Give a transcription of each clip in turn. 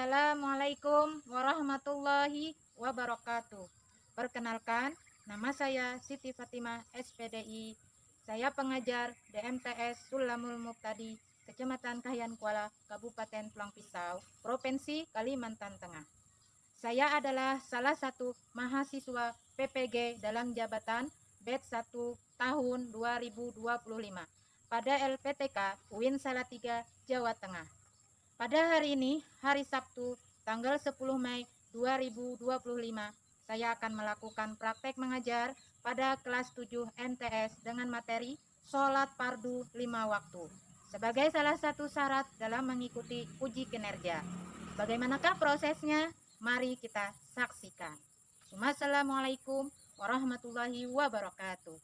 Assalamualaikum warahmatullahi wabarakatuh. Perkenalkan, nama saya Siti Fatimah SPDI. Saya pengajar DMTS Sulamul Muqtadi, Kecamatan Kahyan Kuala, Kabupaten Pulang Pisau, Provinsi Kalimantan Tengah. Saya adalah salah satu mahasiswa PPG dalam jabatan batch 1 tahun 2025 pada LPTK UIN Salatiga, Jawa Tengah. Pada hari ini, hari Sabtu, tanggal 10 Mei 2025, saya akan melakukan praktek mengajar pada kelas 7 MTS dengan materi sholat fardu 5 waktu sebagai salah satu syarat dalam mengikuti uji kinerja. Bagaimanakah prosesnya? Mari kita saksikan. Assalamualaikum warahmatullahi wabarakatuh.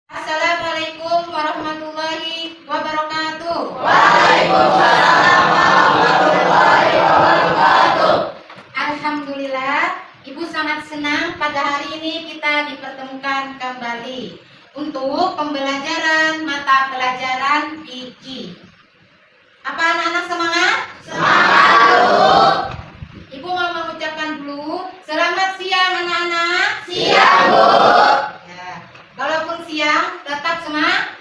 Assalamualaikum warahmatullahi wabarakatuh. Waalaikumsalam warahmatullahi wabarakatuh. Alhamdulillah, Ibu sangat senang pada hari ini kita dipertemukan kembali untuk pembelajaran mata pelajaran fikih. Apa anak-anak semangat? Semangat, Bu. Ibu mau mengucapkan dulu selamat siang anak-anak. Siang, Bu. Ya, walaupun siang tetap semangat.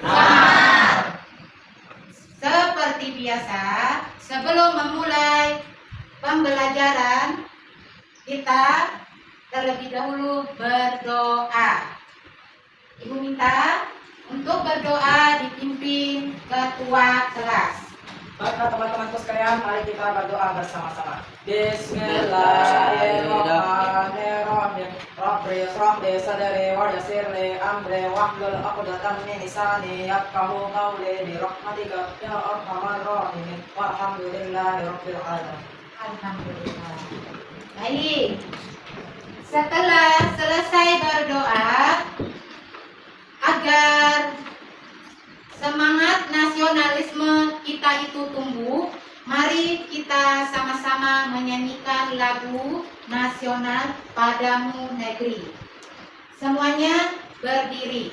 Seperti biasa, sebelum memulai pembelajaran, kita terlebih dahulu berdoa. Ibu minta untuk berdoa dipimpin ketua kelas. Baiklah teman-temanku sekalian, mari kita berdoa bersama-sama. Bismillahirrahmanirrahim. Rabbi shrah li sadri wa yassir li amri wahlul 'uqdatam min lisani yafqahu qawli bi rahmatika ya arhamar rahimin. Walhamdulillahi rabbil alamin. Alhamdulillah. Baik. Setelah selesai berdoa, agar semangat nasionalisme kita itu tumbuh, mari kita sama-sama menyanyikan lagu nasional Padamu Negeri. Semuanya berdiri.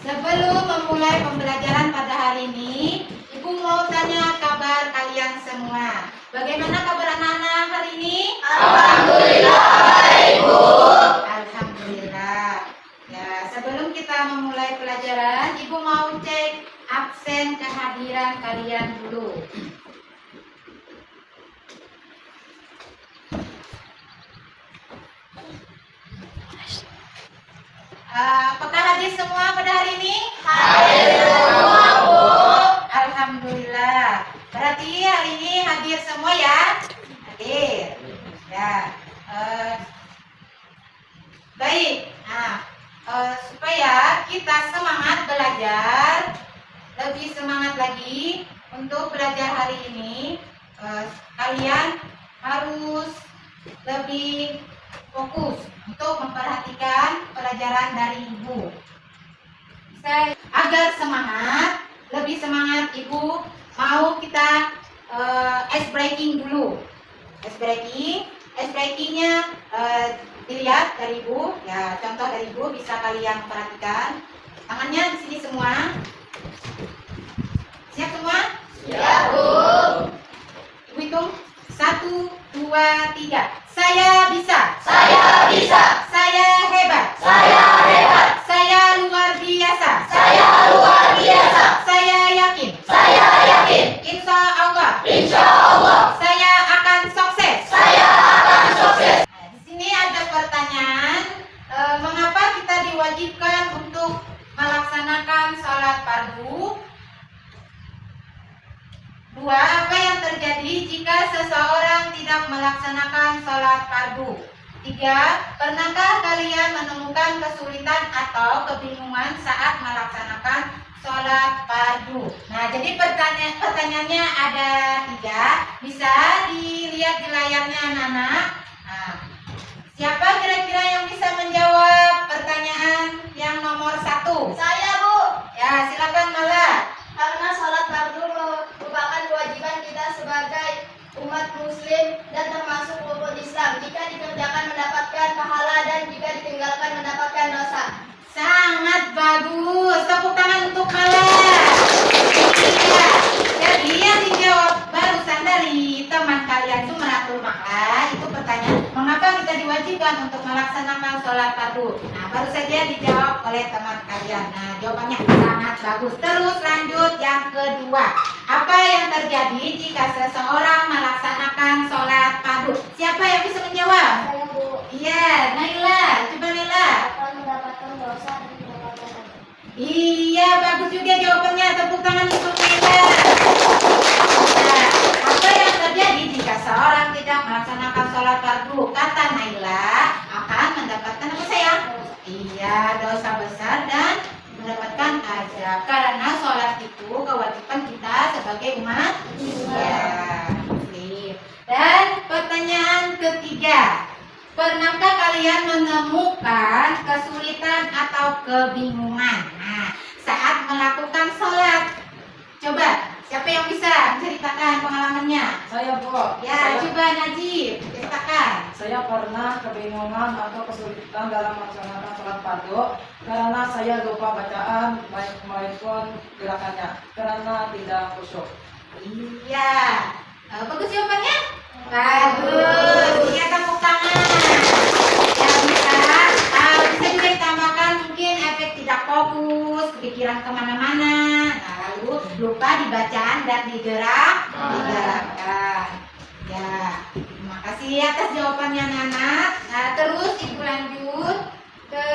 Sebelum memulai pembelajaran pada hari ini, Ibu mau tanya kabar kalian semua. Bagaimana kabar anak-anak hari ini? Alhamdulillah baik, Bu. Alhamdulillah. Ya, sebelum kita memulai pelajaran, Ibu mau cek absen kehadiran kalian dulu. Apakah hadir semua pada hari ini? Hadir semua, Bu. Alhamdulillah. Berarti hari ini hadir semua ya? Hadir. Ya. Baik. Nah, supaya kita semangat belajar, lebih semangat lagi untuk belajar hari ini, kalian harus lebih fokus untuk memperhatikan pelajaran dari Ibu. Agar semangat, lebih semangat, Ibu mau kita ice breaking dulu. Ice breakingnya dilihat dari Ibu. Ya, contoh dari Ibu bisa kalian perhatikan. Tangannya di sini semua. Siap semua? Siap, Bu. Ibu hitung 1, 2, 3. Saya bisa. Saya bisa. Saya hebat. Saya hebat. Saya luar biasa. Saya luar biasa. Saya yakin. Saya yakin. Insya Allah. Insya Allah. Saya akan sukses. Saya akan sukses. Nah, di sini ada pertanyaan, mengapa kita diwajibkan untuk melaksanakan sholat fardu? 2. Apa yang terjadi jika seseorang tidak melaksanakan sholat fardu? 3. Pernahkah kalian menemukan kesulitan atau kebingungan saat melaksanakan sholat fardu? Nah, jadi pertanyaannya ada 3. Bisa dilihat di layarnya anak-anak. Nah, siapa kira-kira yang bisa menjawab pertanyaan yang nomor 1? Saya, Bu. Ya, silakan Mala. Karena sholat fardu merupakan kewajiban kita sebagai umat muslim dan termasuk rukun Islam. Jika dikerjakan mendapatkan pahala dan jika ditinggalkan mendapatkan dosa. Sangat bagus. Tepuk tangan untuk Mala. Iya. Jadi yang dijawab barusan dari teman kalian Zumratul Ma'la itu pertanyaan, mengapa kita diwajibkan untuk melaksanakan sholat fardu? Nah, baru saja dijawab oleh teman kalian. Nah, jawabannya sangat bagus. Terus lanjut yang kedua. Apa yang terjadi jika seseorang melaksanakan sholat fardu? Siapa yang bisa menjawab? Saya, Bu. Iya, Naila. Coba Naila. Akan mendapatkan dosa dan mendapatkan dosa. Iya, bagus juga jawabannya. Tepuk tangan untuk Naila. Nah, apa yang terjadi jika seorang tidak melaksanakan sholat fardu? Kata Naila, akan mendapatkan apa sayang? Iya, dosa besar dan mendapatkan azab. Karena sholat itu kewajiban kita sebagai umat. Iya, muslim. Dan pertanyaan ketiga. Pernahkah kalian menemukan kesulitan atau kebingungan saat melakukan sholat? Coba, siapa yang bisa menceritakan pengalamannya? Saya, Bu. Ya, coba Najib, ceritakan. Saya pernah kebingungan atau kesulitan dalam melaksanakan sholat fardu karena saya lupa bacaan maupun gerakannya karena tidak khusyuk. Iya, bagus jawabannya? Bagus, iya tepuk tangan. Ya bisa juga ditambahkan mungkin efek tidak fokus, kepikiran kemana-mana, nah, lalu lupa di bacaan dan digerakkan. Ya, terima kasih atas jawabannya anak. Nah, terus ibu lanjut ke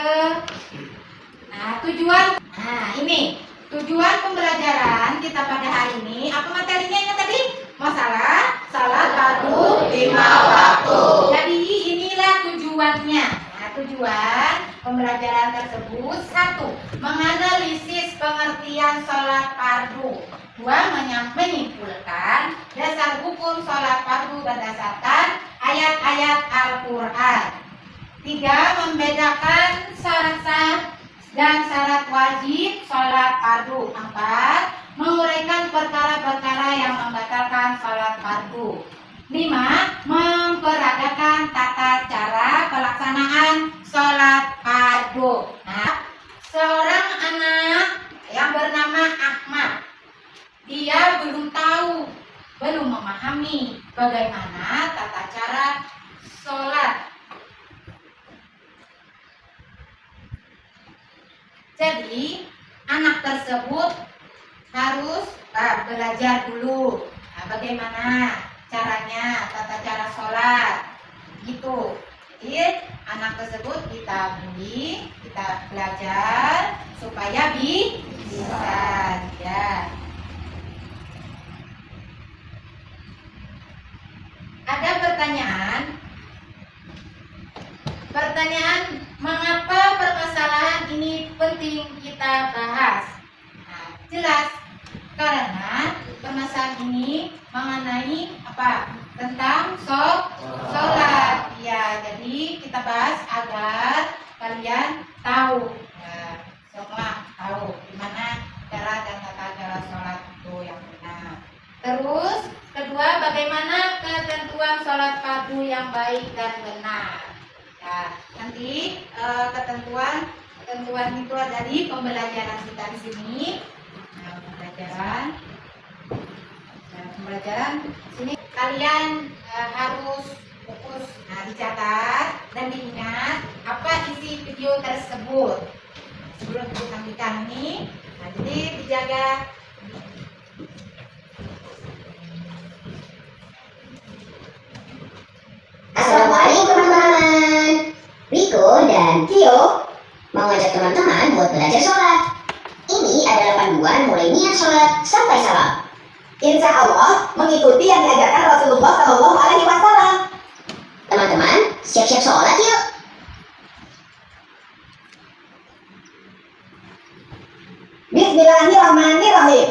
tujuan. Nah, ini tujuan pembelajaran kita pada hari ini. Apa materinya ini tadi? Masalah salat fardu 5 waktu. Jadi inilah tujuannya. Nah, tujuan pembelajaran tersebut 1. Menganalisis pengertian sholat fardu. 2. Menyimpulkan dasar hukum sholat fardu berdasarkan ayat-ayat Al-Quran. 3. Membedakan syarat sah dan syarat wajib sholat fardu. 4. Menguraikan perkara-perkara yang membatalkan sholat fardu. 5. Memperagakan tata cara pelaksanaan sholat fardu. Nah, seorang anak yang bernama Ahmad, dia belum memahami bagaimana tata cara sholat. Jadi, anak tersebut harus belajar dulu. Nah, bagaimana caranya, tata cara sholat, gitu. Jadi anak tersebut kita belajar supaya bisa, ya. Ada pertanyaan, mengapa permasalahan ini penting kita bahas? Nah, jelas. Karena permasalahan ini mengenai apa? Tentang sholat. Ya, jadi kita bahas agar kalian tahu. Ya, semua tahu gimana cara dan tata cara sholat itu yang benar. Terus, kedua, bagaimana ketentuan sholat fardu yang baik dan benar. Ya, nanti ketentuan itu ada di pembelajaran kita di sini. Nah, pembelajaran sini kalian harus fokus. Nah, dicatat dan diingat apa isi video tersebut sebelum ditampilkan ini. Nah, jadi dijaga. Assalamualaikum teman-teman. Riko dan Tio mau ngajak teman-teman buat belajar sholat. Ini adalah panduan mulai niat sholat sampai salam. Insya Allah mengikuti yang diajarkan Rasulullah Shallallahu Alaihi Wasallam. Teman-teman, siap-siap sholat yuk. Bismillahirrahmanirrahim.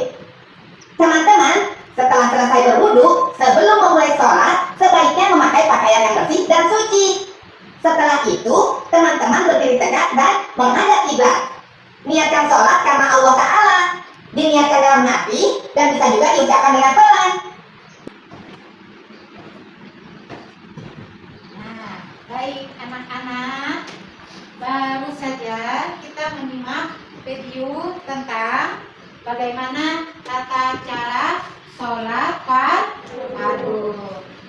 Teman-teman, setelah selesai berwudu, sebelum memulai sholat, sebaiknya memakai pakaian yang bersih dan suci. Setelah itu, teman-teman berdiri tegak dan menghadap kiblat. Niatkan sholat karena Allah Ta'ala. Diniatkan dalam hati dan bisa juga diucapkan dengan pelan. Nah, baik anak-anak, baru saja kita menyimak video tentang bagaimana tata cara sholat fardu.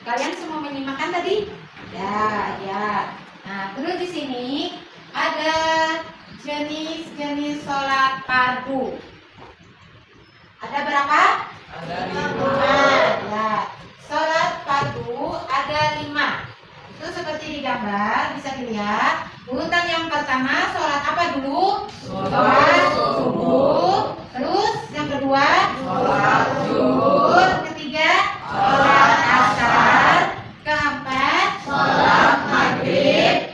Kalian semua menyimakkan tadi? Ya. Nah, terus di sini ada jenis-jenis sholat fardu. Ada berapa? Ada 5. Ya. Sholat fardu ada 5. Itu seperti di gambar, bisa dilihat. Urutan yang pertama sholat apa dulu? Sholat subuh. Terus yang kedua sholat zuhur. Ketiga sholat asar. Keempat sholat maghrib.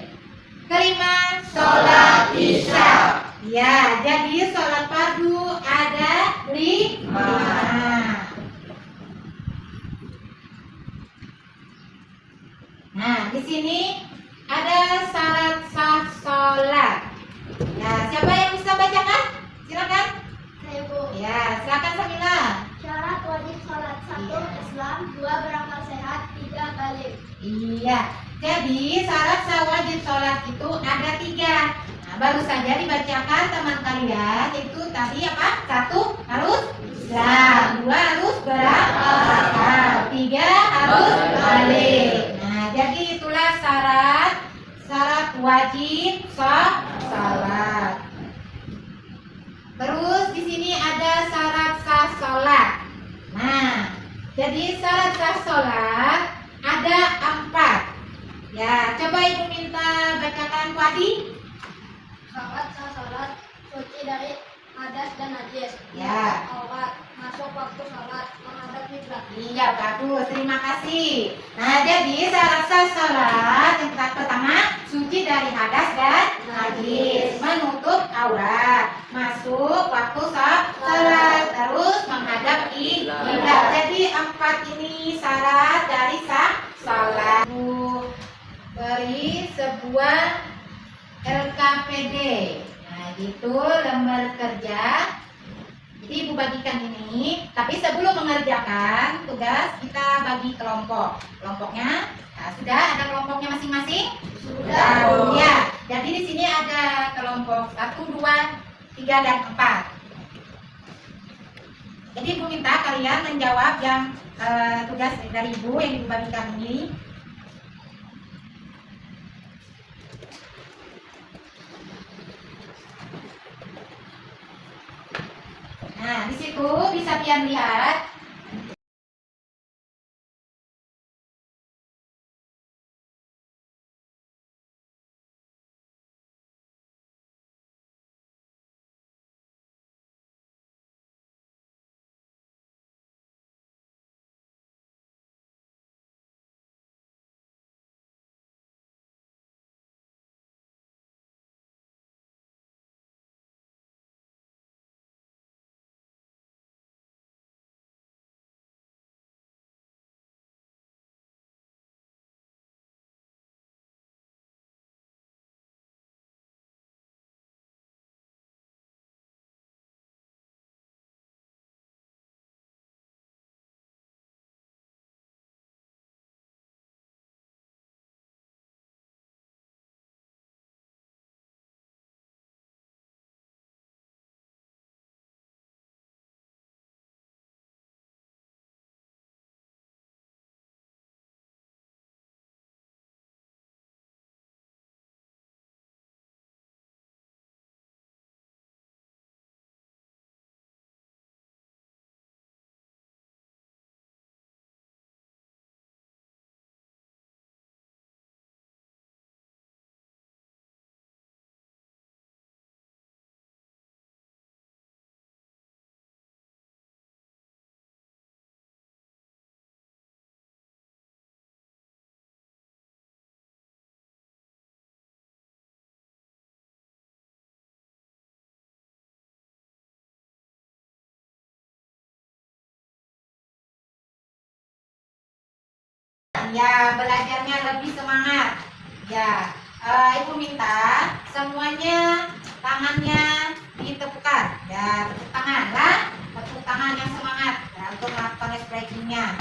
Kelima sholat isya. Ya, jadi sholat fardu ada 5. Nah, di sini ada syarat sah sholat. Ya, siapa yang bisa bacakan? Silakan. Saya Bu. Ya, silakan Samila. Syarat wajib sholat 1. Islam, 2. Berakal sehat, 3. Balik. Iya, jadi syarat sah wajib sholat itu ada 3. Nah, baru saja dibacakan teman kalian itu tadi apa? 1 harus Islam, 2 harus berakal, 3 harus balik. Nah, jadi itulah syarat wajib sah sholat. Terus di sini ada syarat sah sholat. Nah, jadi syarat sah sholat ada 4. Ya, coba Ibu minta bacakan Wadi. Syarat sah sholat suci dari hadas dan najis. Ya. Aurat, masuk waktu sholat, menghadap kiblat. Iya, bagus. Terima kasih. Nah, jadi syarat sah sholat yang pertama suci dari hadas dan najis, menutup aurat, masuk waktu sholat, terus menghadap kiblat. Jadi 4 ini syarat dari sah sholat. Beri sebuah LKPD. Nah, gitu lembar kerja. Jadi Ibu bagikan ini, tapi sebelum mengerjakan tugas kita bagi kelompok. Kelompoknya, nah, sudah ada kelompoknya masing-masing? Sudah. Ya. Jadi di sini ada kelompok 1, 2, 3 dan 4. Jadi Ibu minta kalian menjawab yang tugas dari Ibu yang Ibu bagikan ini. Nah, di situ bisa kalian lihat Ya, belajarnya lebih semangat. Ya, Ibu minta semuanya tangannya ditepukkan. Ya, tepuk tangan lah. Tepuk tangan yang semangat ya, untuk melakukan stretchingnya.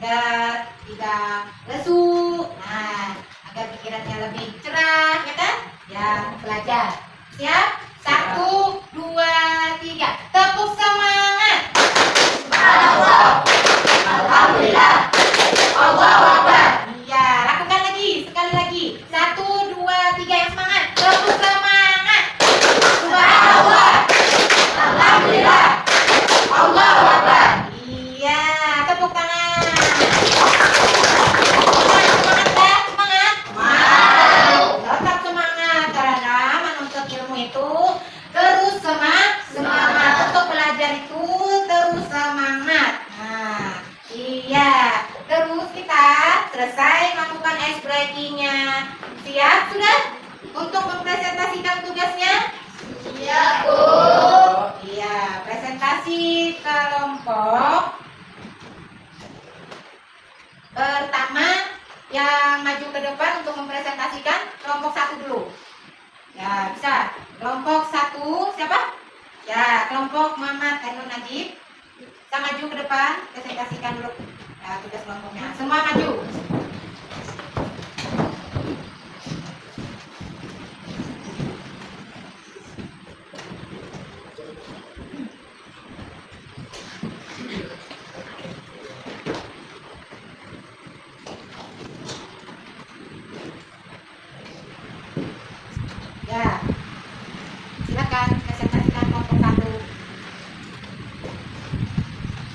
Agar tidak lesu. Nah, agar pikirannya lebih cerah, ya kan? Ya, belajar. Siap? 1, 2, 3. Tepuk semangat. Alhamdulillah. Allahu Akbar. Iya, lakukan lagi, sekali lagi. 1, 2, 3 yang semangat. Tepuk semangat. Subhanallah. Alhamdulillah. Allahu Akbar. Iya, tepuk tangan. Semangat, semangat, semangat. Tetap semangat karena menuntut ilmu itu terus semangat. Untuk belajar itu terus semangat. Nah, iya. Terus kita selesai melakukan ice breakingnya. Siap sudah untuk mempresentasikan tugasnya? Siap, Bu. Iya, presentasi kelompok pertama yang maju ke depan untuk mempresentasikan kelompok 1 dulu. Ya, bisa. Kelompok 1 siapa? Ya, kelompok Muhammad Ainur Najib. Kita maju ke depan, presentasikan dulu ya, tugas kelompoknya. Semua maju. Ya, silakan presentasikan kelompok 1.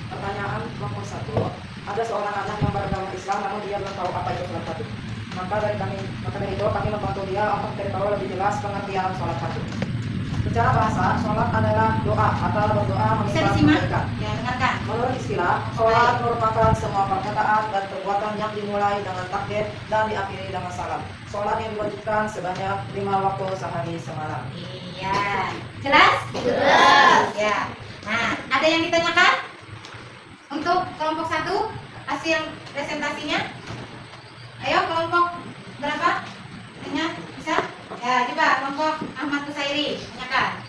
Pertanyaan kelompok 1. Ada seorang anak yang beragama Islam namun dia belum tahu apa itu sholat fardu. Maka dari itu kami membantu dia untuk memberitahu lebih jelas pengertian sholat fardu. Secara bahasa, sholat adalah doa atau berdoa Bisa meminta disimak? kebaikan. Ya, dengarkan. Menurut istilah, sholat merupakan semua perkataan dan perbuatan yang dimulai dengan takbir dan diakhiri dengan salam. Sholat yang diwajibkan sebanyak 5 waktu sehari semalam. Iya. Jelas? Jelas. Ya. Nah, ada yang ditanyakan? Untuk kelompok 1 hasil presentasinya? Ayo kelompok berapa? Tanya, bisa? Ya, coba kelompok Ahmad Kusairi, tanyakan.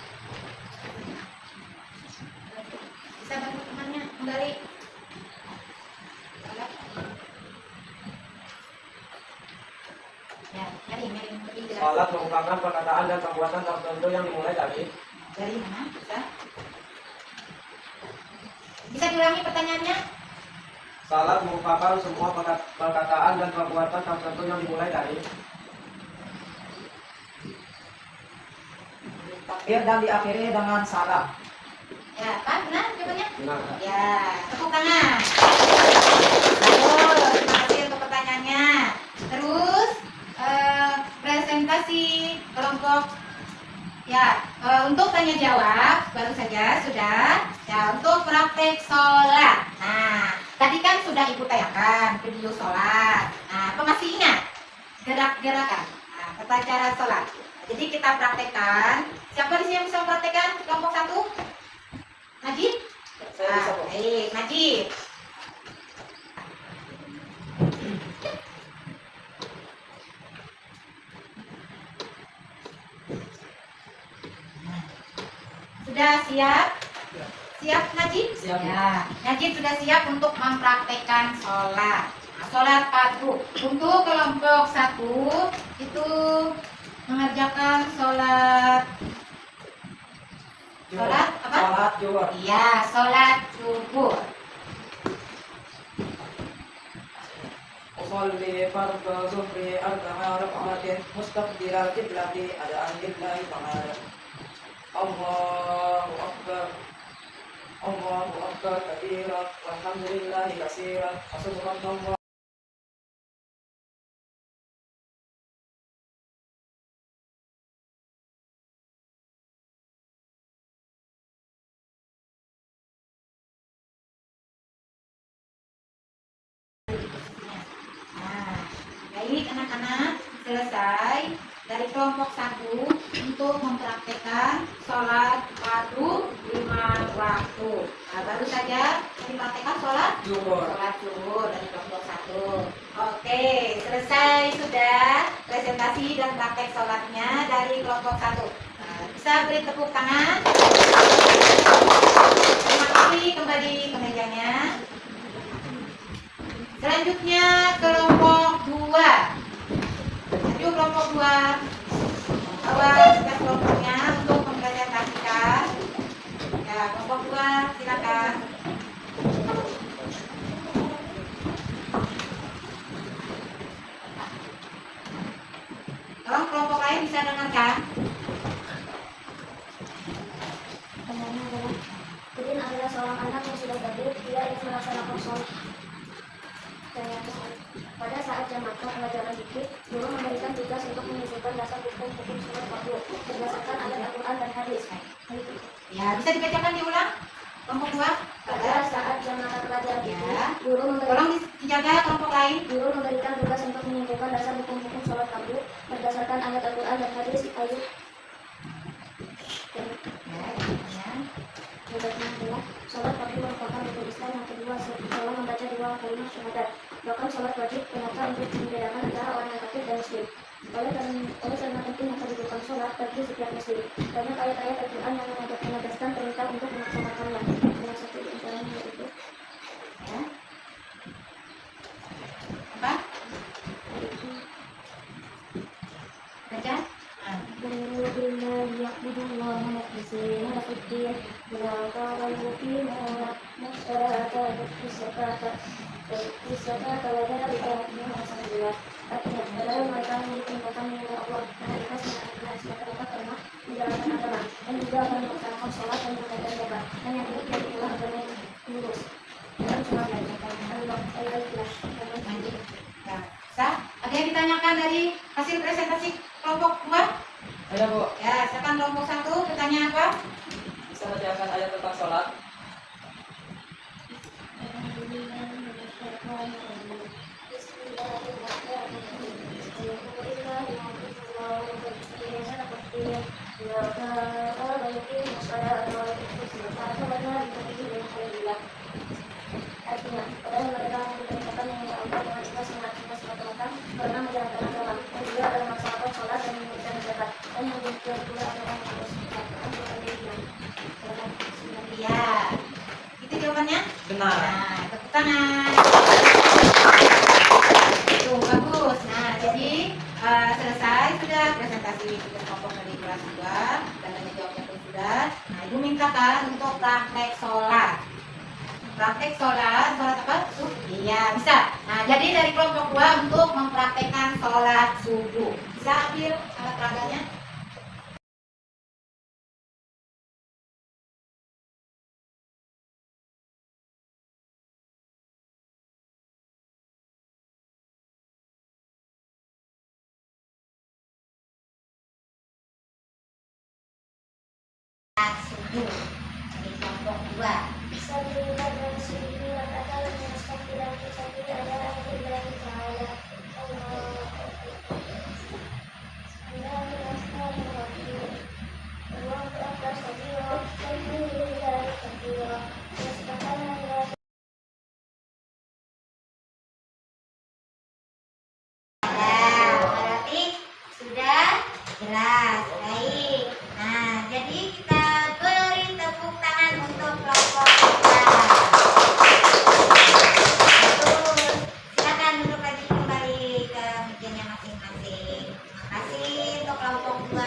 Bisa bantu temannya kembali. Ya, mari lebih jelas. Salat merupakan perkataan dan perbuatan tertentu yang dimulai dari Dari mana? Bisa? Bisa diulangi pertanyaannya? salat merupakan semua perkataan dan perbuatan tertentu yang dimulai dari Takbir dan diakhiri dengan salam. Ya, Pak, benar jawabannya? benar. Ya, tepuk tangan. Bagus, terima kasih untuk pertanyaannya. Terus, presentasi kelompok. Ya, untuk tanya jawab baru saja sudah. Ya, untuk praktek sholat. Nah, tadi kan sudah Ibu tayangkan video sholat. Nah, apa masih ingat gerak-gerakan? Nah, tata cara sholat. Jadi kita praktekkan. Siapa di sini yang bisa mempraktekkan kelompok 1? Najib? Saya bisa, Bu. Baik, Najib. Sudah siap? Siap Najib? Siap, Bu. Ya, Najib sudah siap untuk mempraktekkan sholat. Nah, sholat fardu. Untuk kelompok 1 itu mengerjakan sholat apa? Sholat zuhur. Iya, sholat zuhur. Usolli fardhu zuhri arba'a raka'atin mustaqbilal qiblati adaan lillahi ta'ala. Allahu akbar. Allahu akbar kabiran walhamdulillahi katsiran wa subhanallah. Nah, baik anak-anak, selesai dari kelompok 1 untuk mempraktekkan sholat fardu 5 waktu. Nah, baru saja dipraktekkan sholat Zuhur. zuhur dari kelompok 1. Oke, selesai sudah presentasi dan praktek sholatnya dari kelompok 1. Nah, bisa beri tepuk tangan. Terima kasih, kembali ke mejanya. Selanjutnya kelompok 2. Ayo kelompok 2. Bawa tugas kelompoknya untuk mempresentasikan. Ya, kelompok 2 silakan. Tolong kelompok lain bisa dengarkan. Pertanyaannya adalah, Udin adalah seorang anak yang sudah gede, dia ingin melaksanakan sholat. Pada saat jam makan pelajaran dikit, guru memberikan tugas untuk menunjukkan dasar hukum-hukum sholat fardu berdasarkan ayat Al-Quran dan hadis. Ya, bisa dibacakan diulang. Kelompok 2. Pada saat jam makan pelajaran dikit, Ya. guru Tolong dijaga kelompok lain. memberikan tugas untuk menunjukkan dasar hukum-hukum sholat fardu berdasarkan ayat Al-Quran dan hadis. Ayat Ya. Yang adalah sholat fardu merupakan rukun Islam yang kedua setelah membaca 2 kalimat syahadat. Bahkan sholat wajib ternyata untuk membedakan antara orang yang kafir dan muslim. Oleh karena pentingnya kedudukan sholat bagi setiap muslim, banyak ayat-ayat Al-Quran yang menegaskan perintah untuk melaksanakannya. Salah satu di antaranya yaitu Ya. Apa? Baca. Ah. Umiru billahi ya'budullaha mukhlisina lahuddin wa qalu yuqimuna as-salata wa zakata wa dzalika dinul qayyim. Artinya, padahal mereka memiliki tingkatan yang Allah dan ikhlas mereka pernah menjalankan agama dan juga akan melaksanakan sholat dan beribadah zakat, dan yang demikian itulah agama yang lurus. Dan cuma Allah ikhlas. Lanjut. Ya. Bisa? Ada yang ditanyakan dari hasil presentasi kelompok 2? Ada Bu, Ya, silakan kelompok 1 bertanya apa? bisa bacakan ayat tentang sholat? Artinya, padahal mereka memberitakan yang Allah dengan ikhlas mengakibat semata-mata pernah menjalankan agama dan juga dalam melaksanakan sholat dan memberikan zakat, dan yang demikian pula adalah yang harus dilakukan oleh Islam. Iya. Itu jawabannya? Benar. Nah, tepuk tangan. Tuh, bagus. Nah, jadi selesai sudah presentasi tugas kelompok dari kelas 2 dan tanya jawabnya pun sudah. Nah, Ibu mintakan untuk praktek sholat. Praktek sholat apa? Iya, bisa. Nah, jadi dari kelompok 2 untuk mempraktekkan sholat subuh. Bisa ambil alat peraganya? Subuh dari kelompok 2. Bisa dilihat dari segi kata yang dan segi adalah Allah Taala. Nah, berarti sudah jelas. Baik. Nah, jadi kita beri tepuk tangan untuk kelompok kita. Betul. Silakan duduk lagi kembali ke mejanya masing-masing. Terima kasih untuk kelompok 2.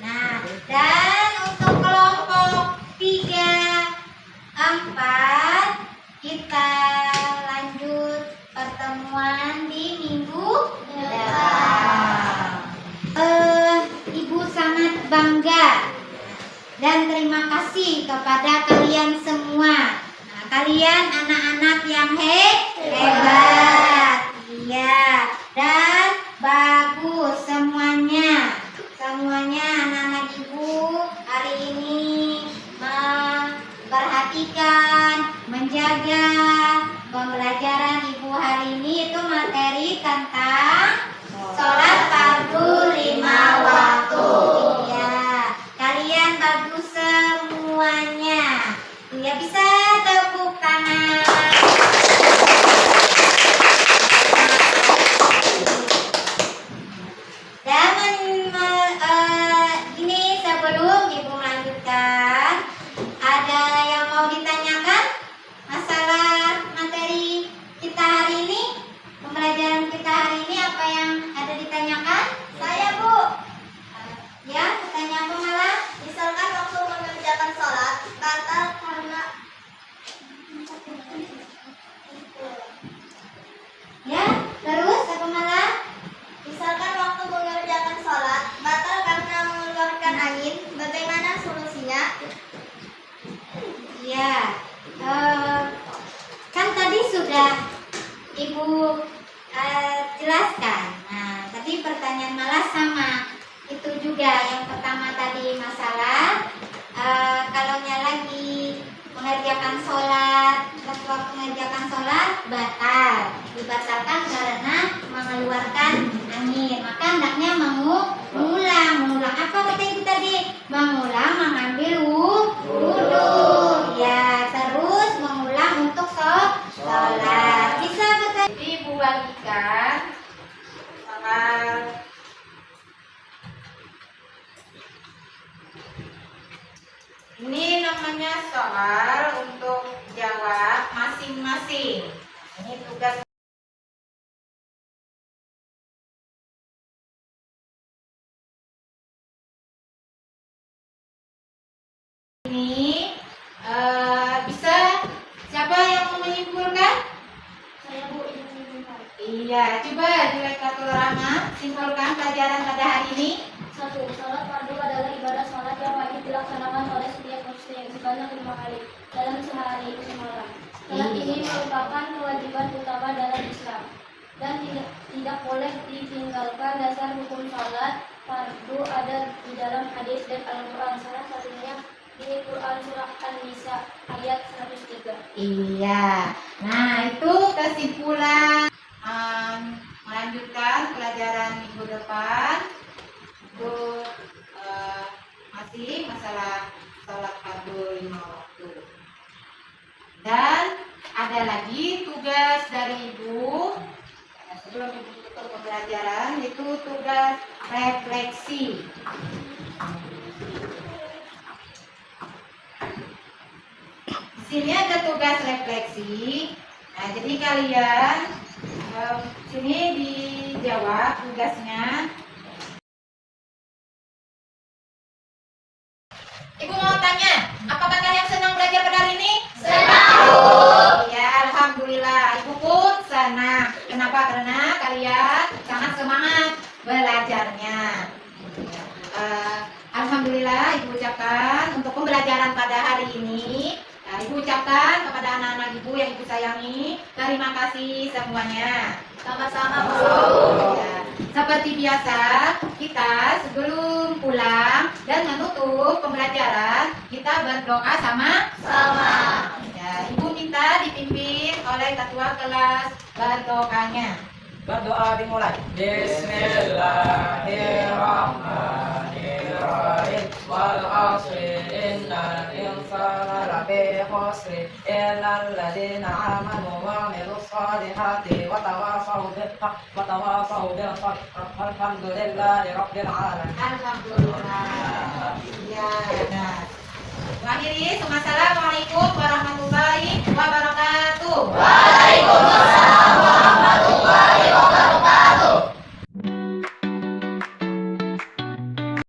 Nah, dan untuk kelompok 3, 4 kita lanjut pertemuan di minggu depan. Ibu sangat bangga dan terima kasih kepada kalian semua. Nah, kalian anak-anak yang hebat. Iya, dan bagus semuanya. Semuanya anak-anak ibu hari ini memperhatikan, menjaga pembelajaran ibu hari ini itu materi tentang sholat semuanya soal untuk jawab masing-masing. Ini tugas ini. Bisa siapa yang mau menyimpulkan? Saya Bu ingin menyimpulkan. Iya, coba Direktur Rama simpulkan pelajaran pada hari ini. 1. Salat fardu adalah ibadah salat yang wajib dilaksanakan oleh setiap muslim sebanyak 5 kali dalam sehari itu semalam. Salat ini merupakan kewajiban utama dalam Islam dan tidak boleh ditinggalkan. Dasar hukum salat fardu ada di dalam hadis dan Al-Quran. Salah satunya di Quran surah An-Nisa ayat 103. Iya. Nah, itu kesimpulan. Melanjutkan pelajaran minggu depan untuk masih masalah sholat fardu 5 waktu. Dan ada lagi tugas dari Ibu. Sebelum Ibu tutup pembelajaran, itu tugas refleksi. Di sini ada tugas refleksi. Nah, jadi kalian sini dijawab tugasnya. Ibu mau tanya, apakah kalian senang belajar pada hari ini? Senang. Ya, alhamdulillah. Ibu pun senang. Kenapa? Karena kalian sangat semangat belajarnya. Alhamdulillah, Ibu ucapkan untuk pembelajaran pada hari ini. Ibu ucapkan kepada anak-anak Ibu yang Ibu sayangi, terima kasih semuanya. Sama-sama, Bu. Ya. Seperti biasa, kita sebelum pulang dan menutup pembelajaran, kita berdoa sama-sama. Ya, Ibu minta dipimpin oleh ketua kelas berdoanya. Berdoa dimulai. Bismillahirrahmanirrahim. Wal 'ashri innal insana lafi khusr illa alladziina aamanu wa 'amilus shalihati wa tawassaw bil haqqi wa tawassaw bil sabr. Alhamdulillahi rabbil alamin. Alhamdulillah. Ya, nah. Akhiri, assalamualaikum warahmatullahi wabarakatuh. Waalaikumsalam.